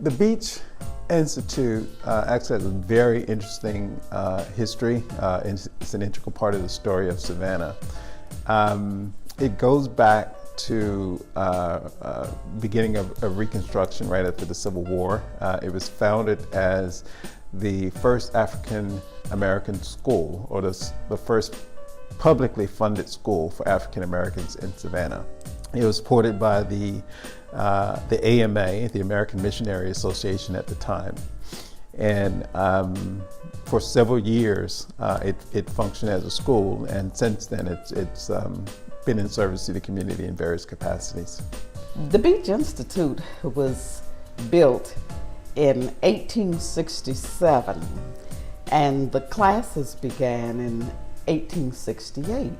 The Beach Institute actually has a very interesting history. It's an integral part of the story of Savannah. It goes back to beginning of Reconstruction right after the Civil War. It was founded as the first African American school, or the first publicly funded school for African Americans in Savannah. It was supported by the AMA, the American Missionary Association at the time. And for several years, it functioned as a school, and since then it's been in service to the community in various capacities. The Beach Institute was built in 1867, and the classes began in 1868.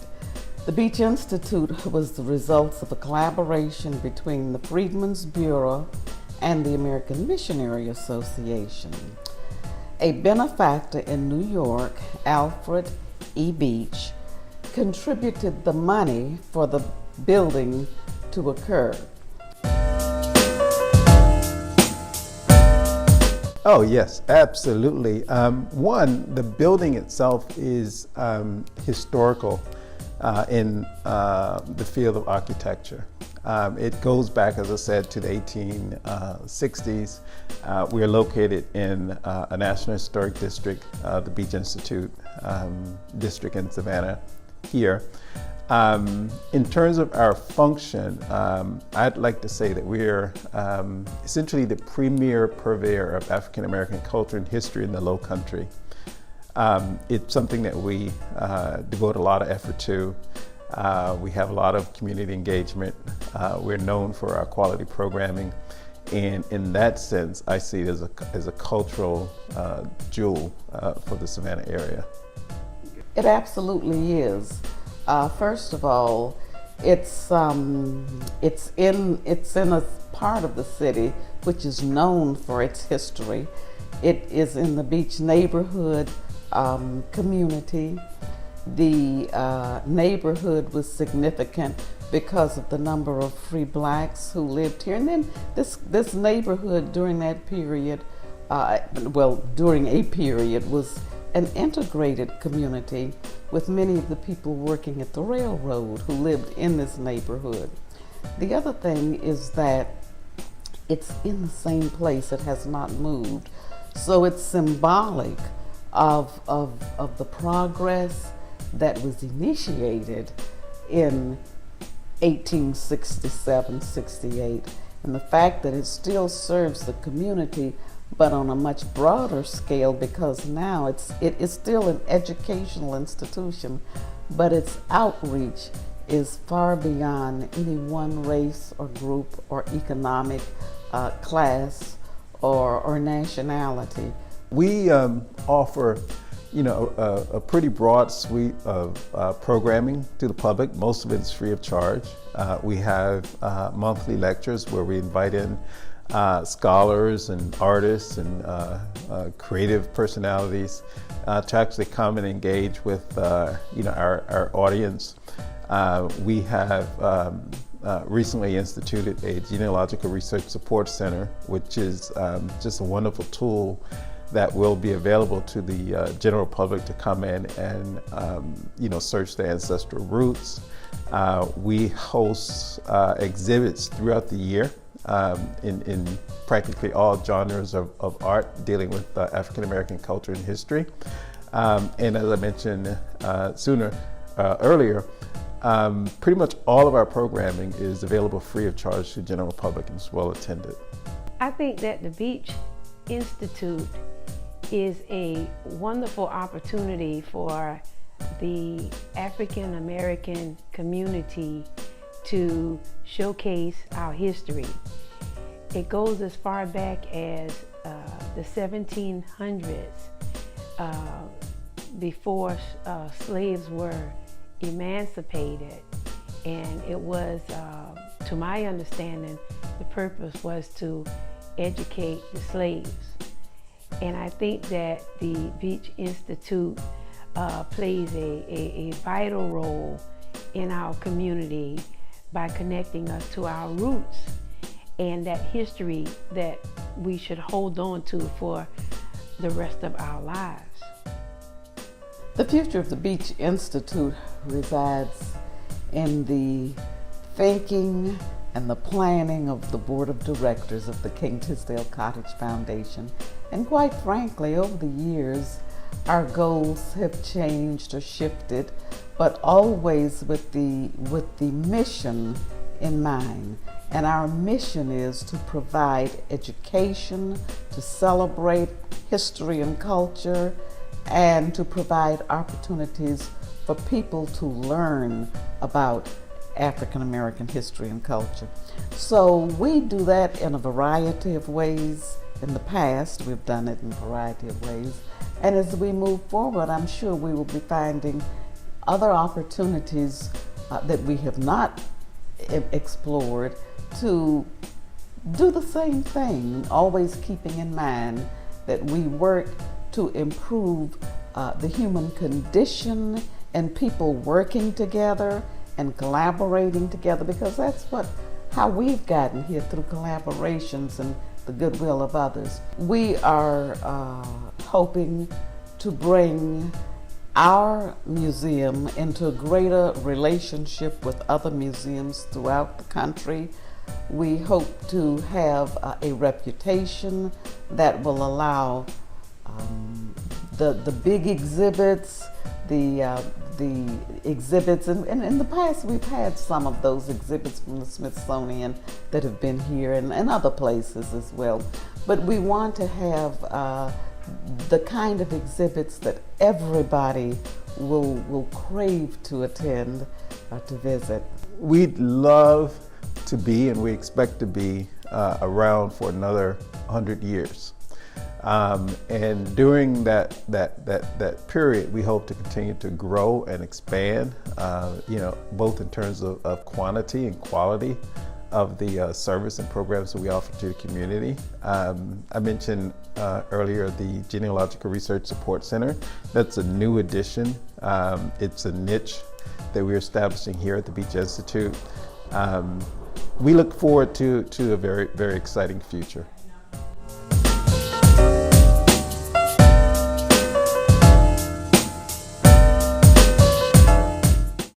The Beach Institute was the result of a collaboration between the Freedmen's Bureau and the American Missionary Association. A benefactor in New York, Alfred E. Beach, contributed the money for the building to occur. Oh yes, absolutely. One, the building itself is historical in the field of architecture. It goes back, as I said, to the 1860s. We are located in a National Historic District, the Beach Institute District in Savannah here. In terms of our function, I'd like to say that we're essentially the premier purveyor of African American culture and history in the Low Country. It's something that we devote a lot of effort to. We have a lot of community engagement. We're known for our quality programming. And in that sense, I see it as a cultural jewel for the Savannah area. It absolutely is. First of all, it's in a part of the city which is known for its history. It is in the Beach neighborhood community. The neighborhood was significant because of the number of free blacks who lived here. And then this neighborhood during that period, during a period, was an integrated community with many of the people working at the railroad who lived in this neighborhood. The other thing is that it's in the same place, it has not moved. So it's symbolic of the progress that was initiated in 1867-68, and the fact that it still serves the community, but on a much broader scale, because now it is still an educational institution, but its outreach is far beyond any one race or group or economic class or nationality. We offer a pretty broad suite of programming to the public. Most of it is free of charge. We have monthly lectures where we invite in scholars and artists and creative personalities to actually come and engage with our audience. We have recently instituted a genealogical research support center, which is just a wonderful tool that will be available to the general public to come in and search their ancestral roots. We host exhibits throughout the year in practically all genres of art dealing with African American culture and history. And as I mentioned earlier, pretty much all of our programming is available free of charge to the general public and is well attended. I think that the Beach Institute is a wonderful opportunity for the African American community to showcase our history. It goes as far back as the 1700s, before slaves were emancipated, and it was, to my understanding, the purpose was to educate the slaves. And I think that the Beach Institute plays a vital role in our community by connecting us to our roots and that history that we should hold on to for the rest of our lives. The future of the Beach Institute resides in the thinking and the planning of the board of directors of the King Tisdale Cottage Foundation. And quite frankly, over the years, our goals have changed or shifted, but always with the mission in mind. And our mission is to provide education, to celebrate history and culture, and to provide opportunities for people to learn about African American history and culture. So we do that in a variety of ways. In the past, we've done it in a variety of ways. And as we move forward, I'm sure we will be finding other opportunities that we have not explored to do the same thing, always keeping in mind that we work to improve the human condition and people working together and collaborating together, because that's how we've gotten here, through collaborations and the goodwill of others. We are hoping to bring our museum into a greater relationship with other museums throughout the country. We hope to have a reputation that will allow the big exhibits, the exhibits, and in the past we've had some of those exhibits from the Smithsonian that have been here and other places as well. But we want to have the kind of exhibits that everybody will crave to attend or to visit. We'd love to be, and we expect to be, around for another 100 years. And during that period, we hope to continue to grow and expand, both in terms of quantity and quality of the service and programs that we offer to the community. I mentioned earlier the Genealogical Research Support Center. That's a new addition. It's a niche that we're establishing here at the Beach Institute. We look forward to a very, very exciting future.